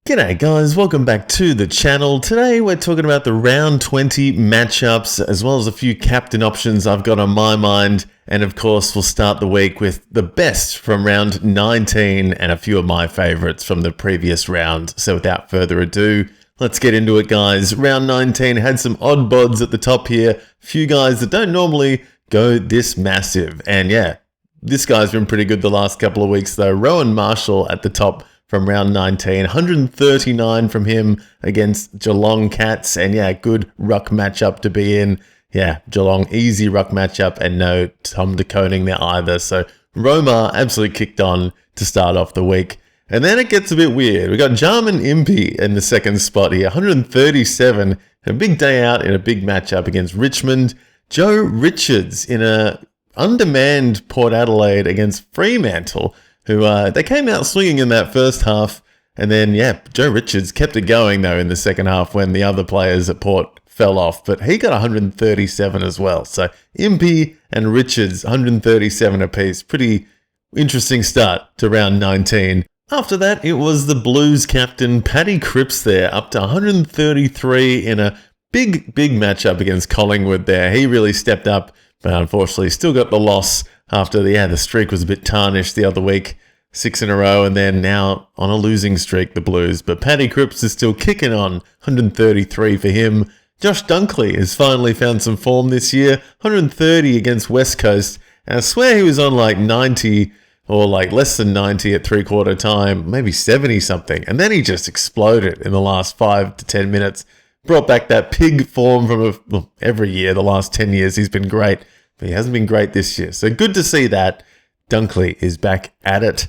G'day guys, welcome back to the channel. Today we're talking about the round 20 matchups as well as a few captain options I've got on my mind, and of course we'll start the week with the best from round 19 and a few of my favourites from the previous round. So without further ado, let's get into it guys. Round 19 had some odd bods at the top here, a few guys that don't normally go this massive, and yeah, this guy's been pretty good the last couple of weeks though. Rowan Marshall at the top from round 19, 139 from him against Geelong Cats, and yeah, good ruck matchup to be in. Yeah, Geelong, easy ruck matchup, and no Tom de Koning there either. So Roma absolutely kicked on to start off the week. And then it gets a bit weird. We got Jarman Impey in the second spot here, 137, a big day out in a big matchup against Richmond. Joe Richards in a undermanned Port Adelaide against Fremantle, who they came out swinging in that first half, and then, yeah, Joe Richards kept it going, though, in the second half when the other players at Port fell off, but he got 137 as well. So Impey and Richards, 137 apiece. Pretty interesting start to round 19. After that, it was the Blues captain, Paddy Cripps there, up to 133 in a big matchup against Collingwood there. He really stepped up, but unfortunately still got the loss after the streak was a bit tarnished the other week, 6 in a row, and then now on a losing streak, the Blues. But Paddy Cripps is still kicking on, 133 for him. Josh Dunkley has finally found some form this year, 130 against West Coast, and I swear he was on like 90 or like less than 90 at three-quarter time, maybe 70 something, and then he just exploded in the last 5 to 10 minutes. Brought back that pig form from every year, the last 10 years he's been great. But he hasn't been great this year. So good to see that Dunkley is back at it.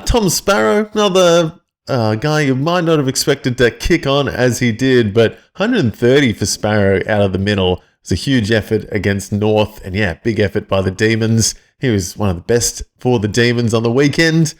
Tom Sparrow, another guy you might not have expected to kick on as he did, but 130 for Sparrow out of the middle. It was a huge effort against North, and yeah, big effort by the Demons. He was one of the best for the Demons on the weekend.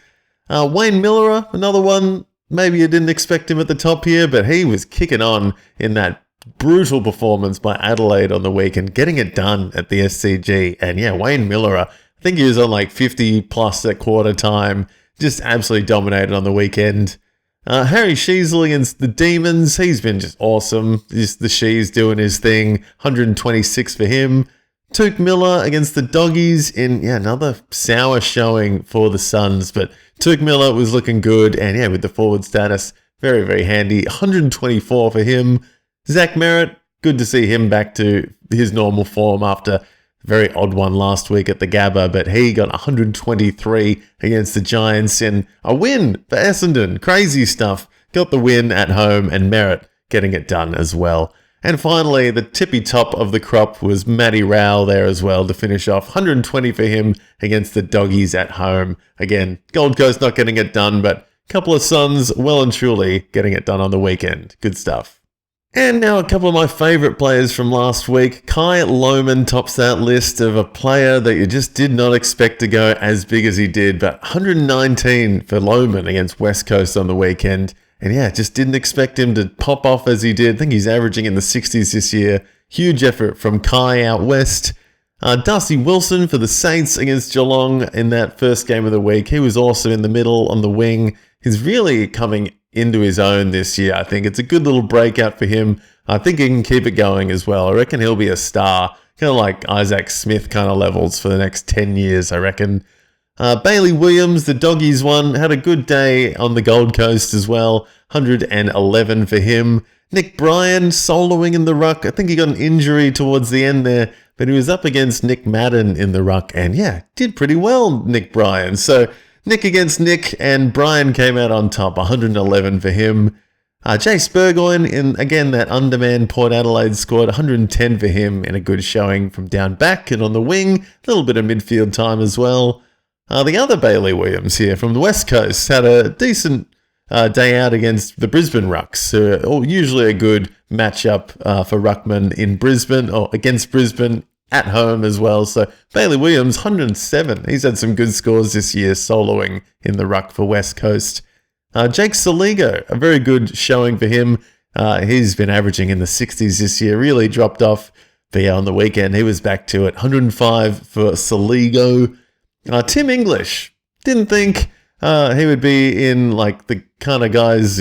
Wayne Miller, another one. Maybe you didn't expect him at the top here, but he was kicking on in that brutal performance by Adelaide on the weekend, getting it done at the SCG. And yeah, Wayne Miller, I think he was on like 50 plus at quarter time, just absolutely dominated on the weekend. Harry Sheezel against the Demons, he's been just awesome. Just the Shees doing his thing, 126 for him. Touk Miller against the Doggies in another sour showing for the Suns, but Touk Miller was looking good, and yeah, with the forward status, very handy, 124 for him. Zach Merritt, good to see him back to his normal form after a very odd one last week at the Gabba, but he got 123 against the Giants in a win for Essendon. Crazy stuff. Got the win at home, and Merritt getting it done as well. And finally, the tippy top of the crop was Matty Rowell there as well to finish off. 120 for him against the Doggies at home. Again, Gold Coast not getting it done, but a couple of Suns well and truly getting it done on the weekend. Good stuff. And now a couple of my favourite players from last week. Kai Lohmann tops that list of a player that you just did not expect to go as big as he did, but 119 for Lohmann against West Coast on the weekend. And yeah, just didn't expect him to pop off as he did. I think he's averaging in the 60s this year. Huge effort from Kai out west. Darcy Wilson for the Saints against Geelong in that first game of the week. He was also in the middle on the wing. He's really coming into his own this year. I think it's a good little breakout for him. I think he can keep it going as well. I reckon he'll be a star, kind of like Isaac Smith kind of levels for the next 10 years, I reckon. Bailey Williams, the Doggies one, had a good day on the Gold Coast as well. 111 for him. Nick Bryan soloing in the ruck. I think he got an injury towards the end there, but he was up against Nick Madden in the ruck, and yeah, did pretty well, Nick Bryan. So Nick against Nick, and Bryan came out on top, 111 for him. Jace Burgoyne in, again, that undermanned Port Adelaide squad, 110 for him in a good showing from down back and on the wing. A little bit of midfield time as well. The other Bailey Williams here from the West Coast had a decent day out against the Brisbane Rucks. Usually a good matchup for Ruckman in Brisbane, or against Brisbane at home as well. So Bailey Williams, 107. He's had some good scores this year soloing in the ruck for West Coast. Jake Saligo, a very good showing for him. He's been averaging in the 60s this year, really dropped off. But yeah, on the weekend, he was back to it. 105 for Saligo. Tim English, didn't think he would be in like the kind of guys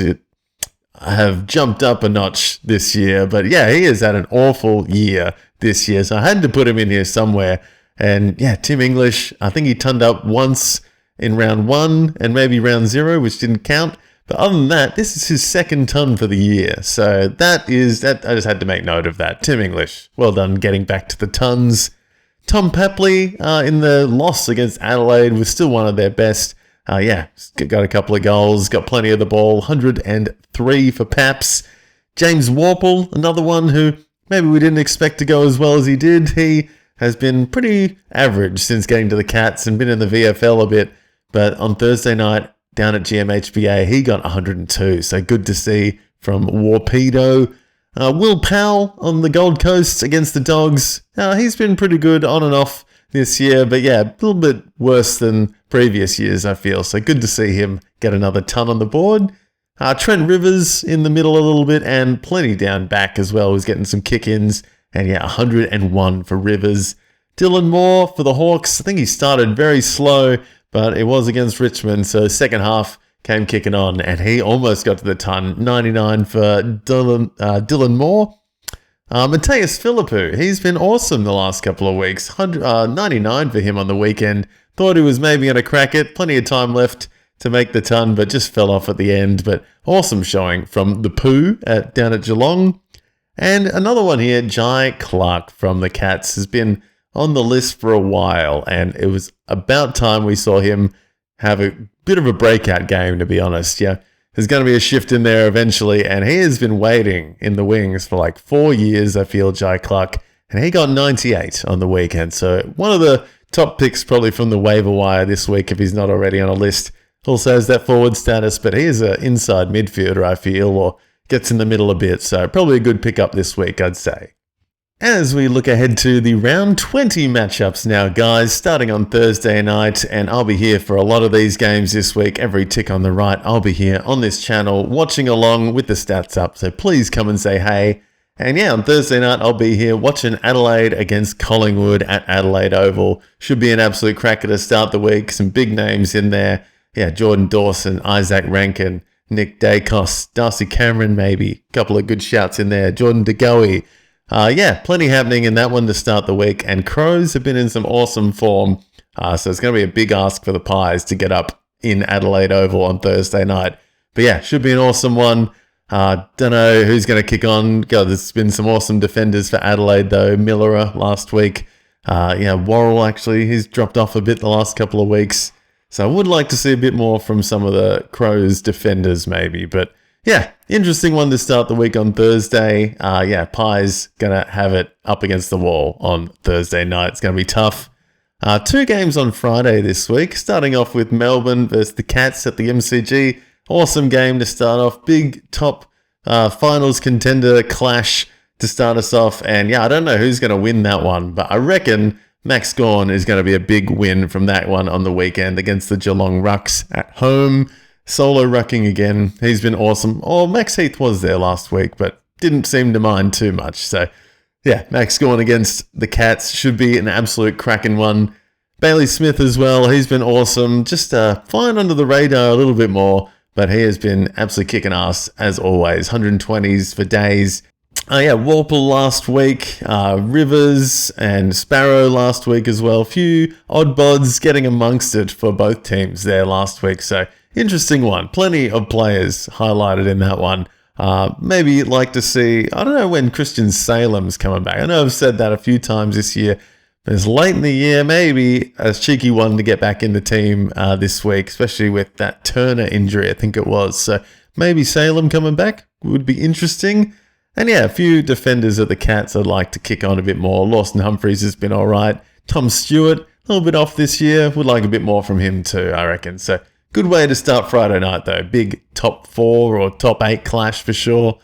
have jumped up a notch this year. But yeah, he has had an awful year this year, so I had to put him in here somewhere. And yeah, Tim English, I think he turned up once in round 1 and maybe round 0, which didn't count. But other than that, this is his second ton for the year. So that I just had to make note of that. Tim English, well done getting back to the tons. Tom Papley in the loss against Adelaide was still one of their best. Got a couple of goals, got plenty of the ball, 103 for Paps. James Warple, another one who maybe we didn't expect to go as well as he did. He has been pretty average since getting to the Cats and been in the VFL a bit. But on Thursday night, down at GMHBA, he got 102. So good to see from Warpedo. Will Powell on the Gold Coast against the Dogs. He's been pretty good on and off this year, but yeah, a little bit worse than previous years, I feel. So good to see him get another ton on the board. Trent Rivers in the middle a little bit and plenty down back as well. He's getting some kick-ins. And yeah, 101 for Rivers. Dylan Moore for the Hawks. I think he started very slow, but it was against Richmond. So second half came kicking on and he almost got to the ton. 99 for Dylan Moore. Mateus Philippou, he's been awesome the last couple of weeks. 99 for him on the weekend. Thought he was maybe going to crack it. Plenty of time left to make the ton, but just fell off at the end. But awesome showing from the Pooh down at Geelong. And another one here, Jai Clark from the Cats, has been on the list for a while. And it was about time we saw him have a bit of a breakout game, to be honest. Yeah. There's going to be a shift in there eventually, and he has been waiting in the wings for like 4 years, I feel, Jai Clark, and he got 98 on the weekend. So one of the top picks probably from the waiver wire this week if he's not already on a list. Also has that forward status, but he is an inside midfielder, I feel, or gets in the middle a bit. So probably a good pickup this week, I'd say. As we look ahead to the round 20 matchups now, guys, starting on Thursday night, and I'll be here for a lot of these games this week. Every tick on the right, I'll be here on this channel watching along with the stats up, so please come and say hey. And yeah, on Thursday night, I'll be here watching Adelaide against Collingwood at Adelaide Oval. Should be an absolute cracker to start the week. Some big names in there. Yeah, Jordan Dawson, Isaac Rankin, Nick Dacos, Darcy Cameron maybe. A couple of good shouts in there. Jordan De Goey. Plenty happening in that one to start the week, and Crows have been in some awesome form, so it's going to be a big ask for the Pies to get up in Adelaide Oval on Thursday night. But yeah, should be an awesome one. Don't know who's going to kick on. God, there's been some awesome defenders for Adelaide though. Miller last week. Worrell actually, he's dropped off a bit the last couple of weeks. So I would like to see a bit more from some of the Crows defenders maybe, but yeah, interesting one to start the week on Thursday. Pies going to have it up against the wall on Thursday night. It's going to be tough. 2 games on Friday this week, starting off with Melbourne versus the Cats at the MCG. Awesome game to start off. Big top finals contender clash to start us off. And yeah, I don't know who's going to win that one, but I reckon Max Gawn is going to be a big win from that one on the weekend against the Geelong Rucks at home. Solo rucking again. He's been awesome. Max Heath was there last week, but didn't seem to mind too much. So, yeah, Max Gawn against the Cats should be an absolute cracking one. Bailey Smith as well. He's been awesome. Just flying under the radar a little bit more, but he has been absolutely kicking ass as always. 120s for days. Warple last week. Rivers and Sparrow last week as well. Few odd bods getting amongst it for both teams there last week. So, interesting one. Plenty of players highlighted in that one. Maybe you'd like to see, I don't know when Christian Salem's coming back. I know I've said that a few times this year. But it's late in the year, maybe a cheeky one to get back in the team this week, especially with that Turner injury, I think it was. So maybe Salem coming back would be interesting. And yeah, a few defenders of the Cats I'd like to kick on a bit more. Lawson Humphries has been all right. Tom Stewart, a little bit off this year. Would like a bit more from him too, I reckon. So good way to start Friday night, though. Big top 4 or top 8 clash for sure.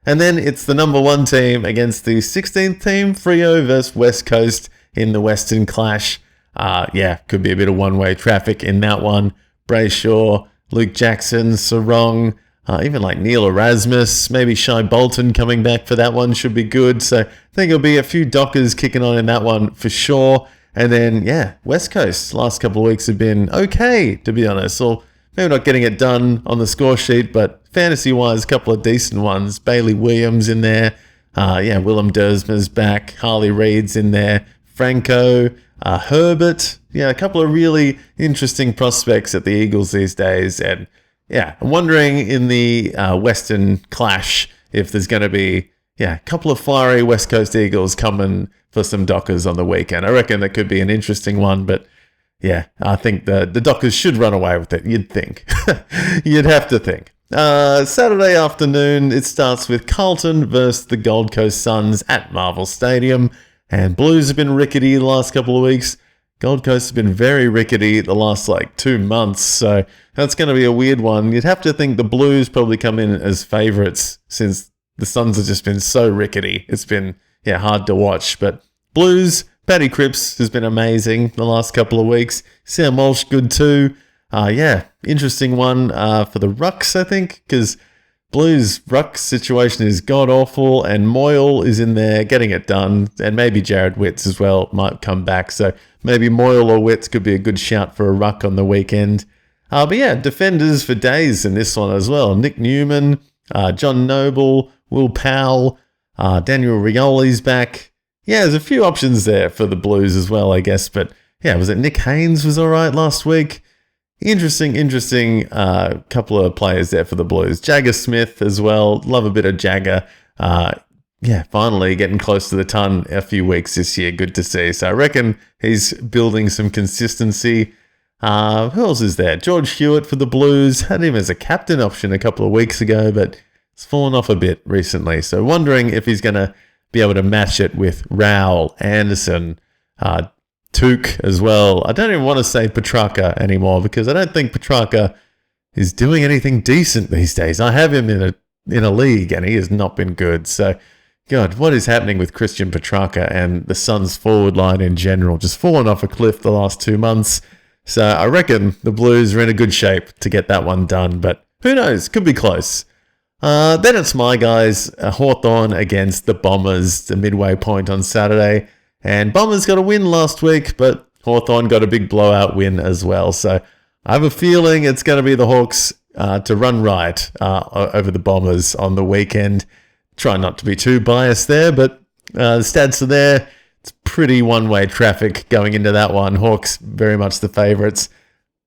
And then it's the number 1 team against the 16th team, Freo versus West Coast in the Western Clash. Could be a bit of one-way traffic in that one. Brayshaw, Luke Jackson, Sarong, even like Neil Erasmus, maybe Shai Bolton coming back for that one should be good. So I think there'll be a few Dockers kicking on in that one for sure. And then, West Coast, last couple of weeks have been okay, to be honest. Or maybe not getting it done on the score sheet, but fantasy-wise, a couple of decent ones. Bailey Williams in there. Willem Dersmer's back. Harley Reid's in there. Franco, Herbert. Yeah, a couple of really interesting prospects at the Eagles these days. And yeah, I'm wondering in the Western Clash if there's going to be a couple of fiery West Coast Eagles coming for some Dockers on the weekend. I reckon that could be an interesting one, but yeah, I think the Dockers should run away with it, you'd think. You'd have to think. Saturday afternoon, it starts with Carlton versus the Gold Coast Suns at Marvel Stadium. And Blues have been rickety the last couple of weeks. Gold Coast has been very rickety the last 2 months, so that's going to be a weird one. You'd have to think the Blues probably come in as favourites since the Suns have just been so rickety. It's been hard to watch. But Blues, Paddy Cripps has been amazing the last couple of weeks. Sam Walsh good too. Interesting one for the Rucks, I think, because Blues Rucks situation is god-awful, and Moyle is in there getting it done, and maybe Jared Witts as well might come back. So maybe Moyle or Witts could be a good shout for a ruck on the weekend. Defenders for days in this one as well. Nick Newman, John Noble, Will Powell, Daniel Rioli's back. Yeah, there's a few options there for the Blues as well, I guess. But yeah, was it Nick Haynes was all right last week? Interesting couple of players there for the Blues. Jagger Smith as well. Love a bit of Jagger. Finally getting close to the ton a few weeks this year. Good to see. So I reckon he's building some consistency. Who else is there? George Hewitt for the Blues. Had him as a captain option a couple of weeks ago, but it's fallen off a bit recently. So wondering if he's going to be able to match it with Rowell, Anderson, Took as well. I don't even want to say Petrarca anymore because I don't think Petrarca is doing anything decent these days. I have him in a league and he has not been good. So, God, what is happening with Christian Petrarca and the Suns forward line in general? Just fallen off a cliff the last 2 months. So I reckon the Blues are in a good shape to get that one done, but who knows? Could be close. Then it's my guys, Hawthorn against the Bombers, the midway point on Saturday. And Bombers got a win last week, but Hawthorn got a big blowout win as well. So I have a feeling it's going to be the Hawks to run right over the Bombers on the weekend. Try not to be too biased there, but the stats are there. It's pretty one-way traffic going into that one. Hawks very much the favourites.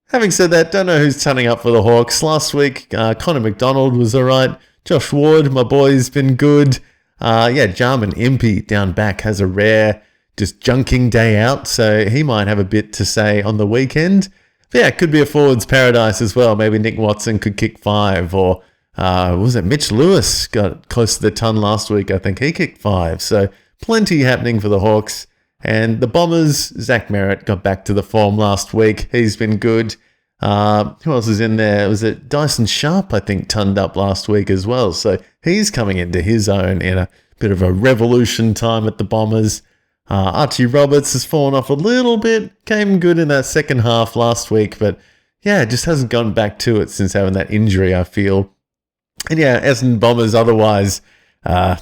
Having said that, don't know who's turning up for the Hawks. Last week, Connor McDonald was all right. Josh Ward, my boy's been good. Jarman Impey down back has a rare just junking day out, so he might have a bit to say on the weekend. But yeah, it could be a forwards paradise as well. Maybe Nick Watson could kick 5, or was it Mitch Lewis got close to the ton last week? I think he kicked 5. So plenty happening for the Hawks. And the Bombers, Zach Merritt got back to the form last week. He's been good. Who else is in there? Was it Dyson Sharp, I think, turned up last week as well. So he's coming into his own in a bit of a revolution time at the Bombers. Archie Roberts has fallen off a little bit. Came good in that second half last week, but yeah, just hasn't gone back to it since having that injury, I feel. And yeah, Essendon Bombers otherwise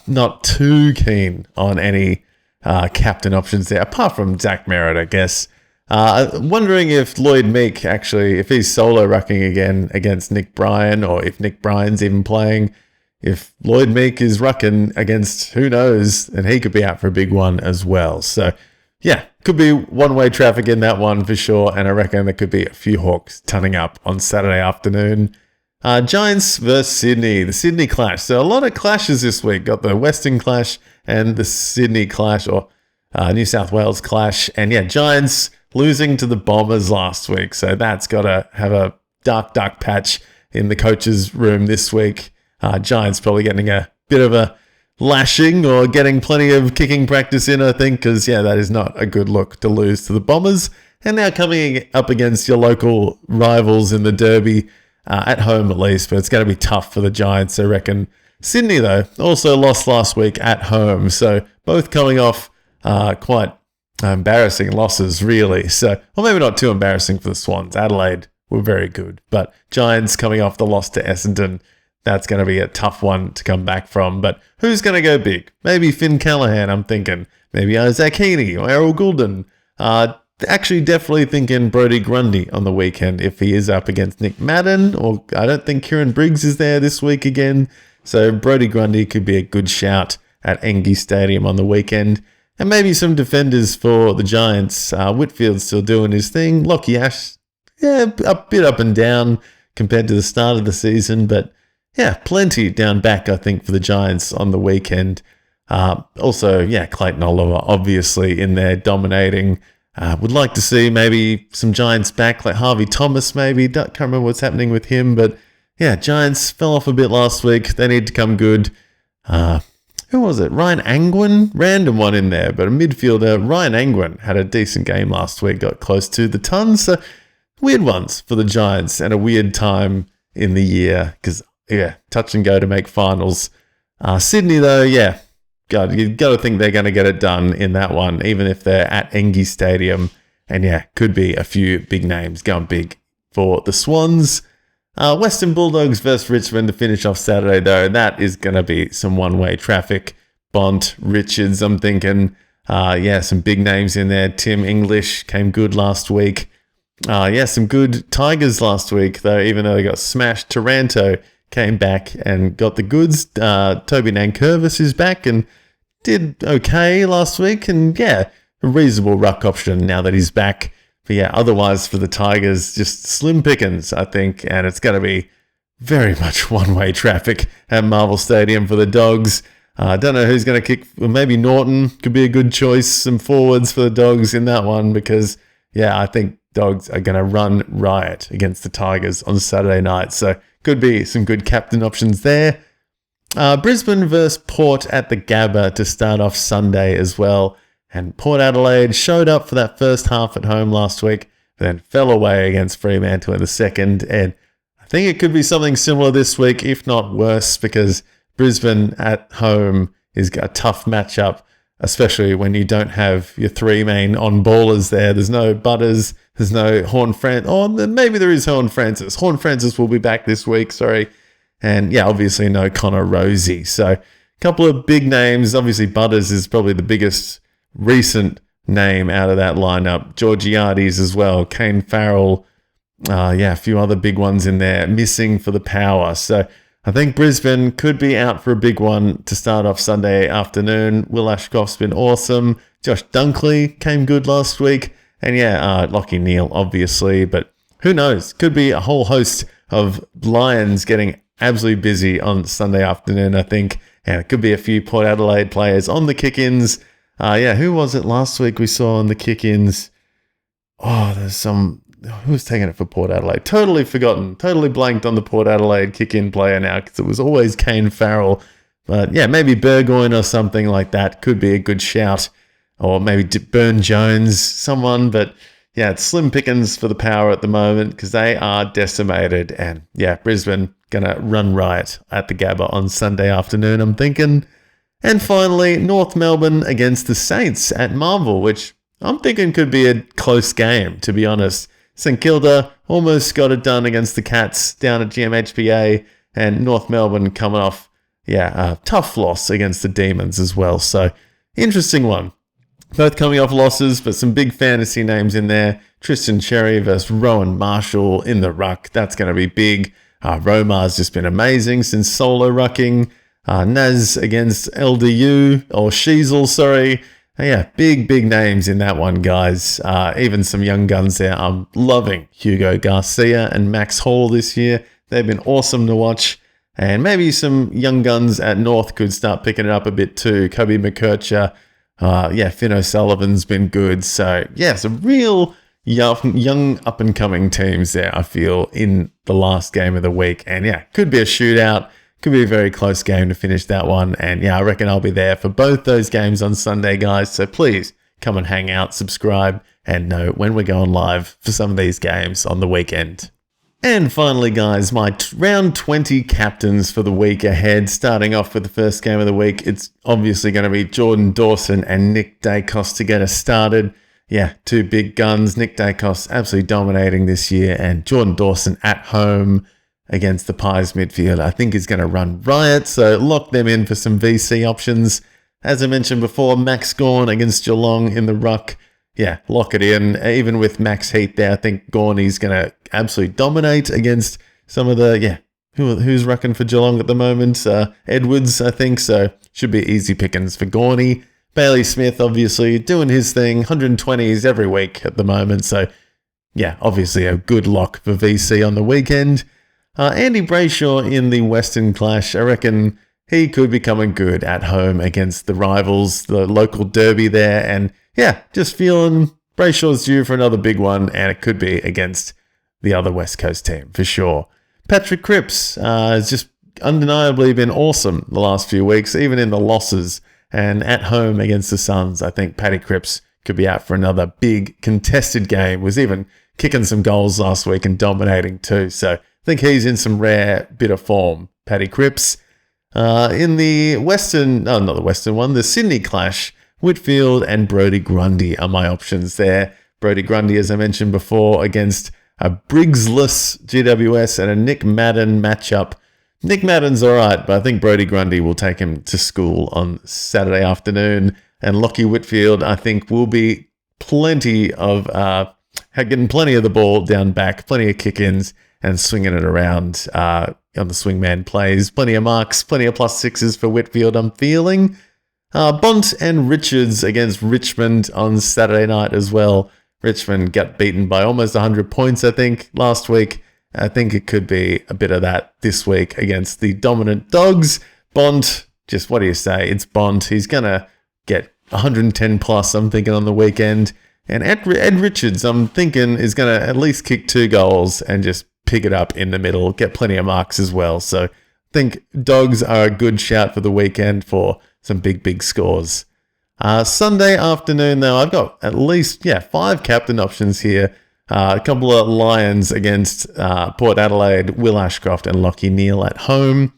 not too keen on any captain options there, apart from Zach Merritt, I guess. Wondering if Lloyd Meek actually, if he's solo rucking again against Nick Bryan, or if Nick Bryan's even playing. If Lloyd Meek is rucking against who knows, and he could be out for a big one as well. So, yeah, could be one-way traffic in that one for sure, and I reckon there could be a few Hawks turning up on Saturday afternoon. Giants versus Sydney, the Sydney clash. So a lot of clashes this week. Got the Western clash and the Sydney clash, or New South Wales clash. And yeah, Giants losing to the Bombers last week. So that's got to have a dark patch in the coach's room this week. Giants probably getting a bit of a lashing or getting plenty of kicking practice in, I think, because, yeah, that is not a good look to lose to the Bombers. And now coming up against your local rivals in the Derby, at home at least, but it's going to be tough for the Giants, I reckon. Sydney, though, also lost last week at home, so both coming off quite embarrassing losses, really. So, well, maybe not too embarrassing for the Swans. Adelaide were very good, but Giants coming off the loss to Essendon, that's going to be a tough one to come back from. But who's going to go big? Maybe Finn Callaghan, I'm thinking. Maybe Isaac Heaney or Errol Goulden. Actually definitely thinking Brodie Grundy on the weekend if he is up against Nick Madden, or I don't think Kieran Briggs is there this week again. So Brodie Grundy could be a good shout at Engie Stadium on the weekend. And maybe some defenders for the Giants. Whitfield's still doing his thing. Lockie Ash, yeah, a bit up and down compared to the start of the season, but yeah, plenty down back, I think, for the Giants on the weekend. Also, yeah, Clayton Oliver, obviously, in there dominating. Would like to see maybe some Giants back, like Harvey Thomas maybe. Can't remember what's happening with him, but yeah, Giants fell off a bit last week. They need to come good. Who was it? Ryan Angwin? Random one in there, but a midfielder. Ryan Angwin had a decent game last week, got close to the tons. So weird ones for the Giants and a weird time in the year because, yeah, touch and go to make finals. Sydney, though, yeah, God, you've got to think they're going to get it done in that one, even if they're at Engie Stadium. And yeah, could be a few big names going big for the Swans. Western Bulldogs versus Richmond to finish off Saturday, though. That is going to be some one-way traffic. Bont, Richards, I'm thinking. Yeah, some big names in there. Tim English came good last week. Yeah, some good Tigers last week, though, even though they got smashed. Taranto came back and got the goods. Toby Nankervis is back and did okay last week. And yeah, a reasonable ruck option now that he's back. But yeah, otherwise for the Tigers, just slim pickings, I think. And it's going to be very much one-way traffic at Marvel Stadium for the Dogs. I don't know who's going to kick. Well, maybe Norton could be a good choice. Some forwards for the Dogs in that one because, yeah, I think Dogs are going to run riot against the Tigers on Saturday night. So could be some good captain options there. Brisbane versus Port at the Gabba to start off Sunday as well. And Port Adelaide showed up for that first half at home last week, then fell away against Fremantle in the second. And I think it could be something similar this week, if not worse, because Brisbane at home is a tough matchup, especially when you don't have your three main on-ballers there. There's no Butters, there's no Horn Francis. Oh, maybe there is Horn Francis. Horn Francis will be back this week, sorry. And yeah, obviously no Connor Rosie. So a couple of big names. Obviously Butters is probably the biggest recent name out of that lineup. Georgiades as well. Kane Farrell. Yeah, a few other big ones in there. Missing for the Power. So I think Brisbane could be out for a big one to start off Sunday afternoon. Will Ashcroft's been awesome. Josh Dunkley came good last week. And yeah, Lachie Neale, obviously. But who knows? Could be a whole host of Lions getting absolutely busy on Sunday afternoon, I think. And it could be a few Port Adelaide players on the kick-ins. Yeah, who was it last week we saw on the kick-ins? Oh, there's some... Who was taking it for Port Adelaide? Totally forgotten. Totally blanked on the Port Adelaide kick-in player now because it was always Kane Farrell. But yeah, maybe Burgoyne or something like that could be a good shout. Or maybe Burn Jones, someone. But yeah, it's slim pickings for the Power at the moment because they are decimated. And yeah, Brisbane going to run riot at the Gabba on Sunday afternoon, I'm thinking. And finally, North Melbourne against the Saints at Marvel, which I'm thinking could be a close game, to be honest. St Kilda almost got it done against the Cats down at GMHBA, and North Melbourne coming off, a tough loss against the Demons as well. So, interesting one. Both coming off losses, but some big fantasy names in there. Tristan Cherry versus Rowan Marshall in the ruck. That's going to be big. Romar's just been amazing since solo rucking. Naz against LDU, or Sheasel, sorry. Yeah, big names in that one, guys. Even some young guns there. I'm loving Hugo Garcia and Max Hall this year. They've been awesome to watch. And maybe some young guns at North could start picking it up a bit too. Kobe McKercher. Finn O'Sullivan's been good. So, yeah, some real young up-and-coming teams there, I feel, in the last game of the week. And, yeah, could be a shootout. Could be a very close game to finish that one. And yeah, I reckon I'll be there for both those games on Sunday, guys. So please come and hang out, subscribe, and know when we're going live for some of these games on the weekend. And finally, guys, my round 20 captains for the week ahead. Starting off with the first game of the week, it's obviously going to be Jordan Dawson and Nick Dacos to get us started. Yeah, two big guns. Nick Dacos absolutely dominating this year, and Jordan Dawson at home against the Pies midfield, I think is going to run riot, so lock them in for some VC options. As I mentioned before, Max Gawn against Geelong in the ruck. yeah, lock it in. Even with max heat there, I think Gorney's going to absolutely dominate against some of the, yeah, who's rucking for Geelong at the moment? Edwards, I think. So should be easy pickings for Gorney. Bailey Smith, obviously, doing his thing. 120s every week at the moment. So, yeah, obviously a good lock for VC on the weekend. Andy Brayshaw in the Western Clash. I reckon he could be coming good at home against the rivals, the local derby there. And, yeah, just feeling Brayshaw's due for another big one. And it could be against the other West Coast team, for sure. Patrick Cripps has just undeniably been awesome the last few weeks, even in the losses. And at home against the Suns, I think Paddy Cripps could be out for another big contested game. Was even kicking some goals last week and dominating too. So I think he's in some rare bit of form, Paddy Cripps. In the Western, oh, not the Western one, the Sydney Clash, Whitfield and Brodie Grundy are my options there. Brodie Grundy, as I mentioned before, against a Briggsless GWS and a Nick Madden matchup. Nick Madden's all right, but I think Brodie Grundy will take him to school on Saturday afternoon. And Lachie Whitfield, I think, will be getting plenty of the ball down back, plenty of kick-ins, and swinging it around on the swingman plays. Plenty of marks, plenty of +6s for Whitfield, I'm feeling. Bont and Richards against Richmond on Saturday night as well. Richmond got beaten by almost 100 points, I think, last week. I think it could be a bit of that this week against the dominant Dogs. Bont, just what do you say? It's Bont. He's going to get 110 plus, I'm thinking, on the weekend. And Ed Richards, I'm thinking, is going to at least kick 2 goals and just pick it up in the middle, get plenty of marks as well. So I think Dogs are a good shout for the weekend for some big scores. Sunday afternoon, though, I've got at least, 5 captain options here. A couple of Lions against Port Adelaide, Will Ashcroft and Lachie Neale at home.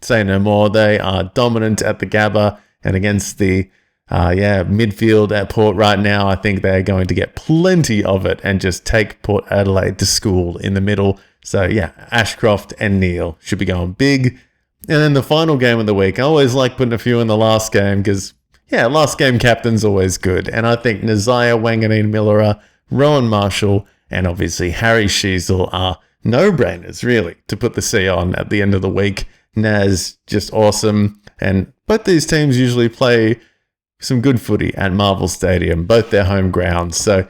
Say no more, they are dominant at the Gabba and against the midfield at Port right now. I think they're going to get plenty of it and just take Port Adelaide to school in the middle. So yeah, Ashcroft and Neale should be going big. And then the final game of the week, I always like putting a few in the last game because, last game captain's always good. And I think Nazaya Wanganeen-Millera, Rowan Marshall, and obviously Harry Sheezel are no-brainers, really, to put the C on at the end of the week. Naz, just awesome. And both these teams usually play some good footy at Marvel Stadium, both their home grounds. So,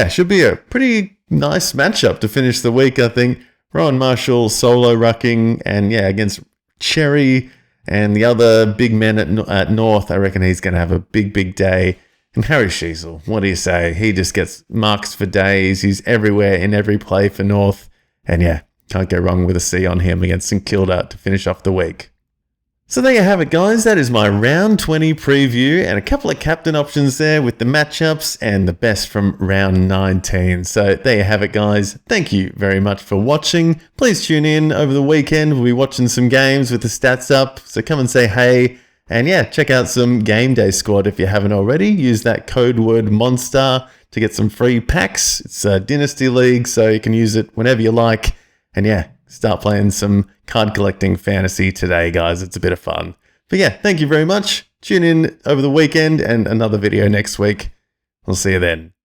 should be a pretty nice matchup to finish the week, I think. Rowan Marshall solo rucking, and against Cherry and the other big men at North. I reckon he's going to have a big day. And Harry Sheezel, what do you say? He just gets marks for days. He's everywhere in every play for North. And can't go wrong with a C on him against St Kilda to finish off the week. So there you have it, guys. That is my round 20 preview and a couple of captain options there with the matchups and the best from round 19. So there you have it, guys. Thank you very much for watching. Please tune in over the weekend. We'll be watching some games with the stats up. So come and say hey. And check out some Game Day Squad if you haven't already. Use that code word MONSTAR to get some free packs. It's a Dynasty League, so you can use it whenever you like. And start playing some card collecting fantasy today, guys. It's a bit of fun. But thank you very much. Tune in over the weekend and another video next week. We'll see you then.